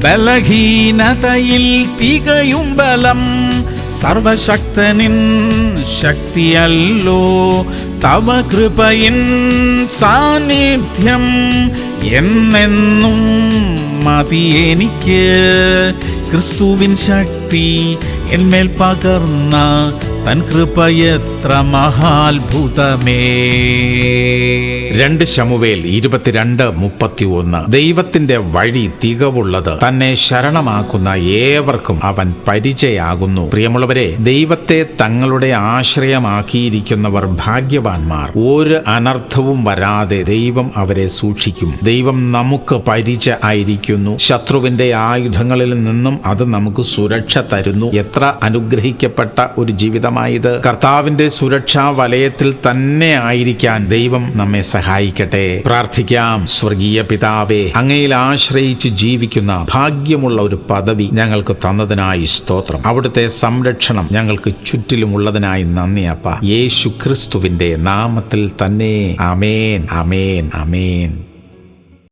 ബലഹീനതയിൽ തികയും ബലം സർവശക്തനിൻ ശക്തിയല്ലോ. തവ കൃപയിൻ സാന്നിധ്യം എന്നെന്നും മതി എനിക്ക്. ക്രിസ്തുവിൻ ശക്തി എന്മേൽ പകർന്ന തൻ കൃപയെത്ര മഹാത്ഭുതമേ. 2 ശമൂവേൽ 22:31. ദൈവത്തിന്റെ വഴി തികവുള്ളത്, തന്നെ ശരണമാക്കുന്ന ഏവർക്കും അവൻ പരിചയാകുന്നു. പ്രിയമുള്ളവരെ, ദൈവത്തെ തങ്ങളുടെ ആശ്രയമാക്കിയിരിക്കുന്നവർ ഭാഗ്യവാന്മാർ. ഒരു അനർത്ഥവും വരാതെ ദൈവം അവരെ സൂക്ഷിക്കും. ദൈവം നമുക്ക് പരിച ആയിരിക്കുന്നു. ശത്രുവിന്റെ ആയുധങ്ങളിൽ നിന്നും അത് നമുക്ക് സുരക്ഷ തരുന്നു. എത്ര അനുഗ്രഹിക്കപ്പെട്ട ഒരു ജീവിതമായത്. കർത്താവിന്റെ സുരക്ഷാ വലയത്തിൽ തന്നെ ആയിരിക്കാൻ ദൈവം നമ്മെ സഹായിക്കട്ടെ. പ്രാർത്ഥിക്കാം. സ്വർഗീയ പിതാവേ, അങ്ങയിൽ ആശ്രയിച്ച് ജീവിക്കുന്ന ഭാഗ്യമുള്ള ഒരു പദവി ഞങ്ങൾക്ക് തന്നതിനായി സ്തോത്രം. അവിടുത്തെ സംരക്ഷണം ഞങ്ങൾക്ക് ചുറ്റിലുമുള്ളതിനായി നന്ദി അപ്പ. യേശു ക്രിസ്തുവിന്റെ നാമത്തിൽ തന്നെ. ആമേൻ, ആമേൻ, ആമേൻ.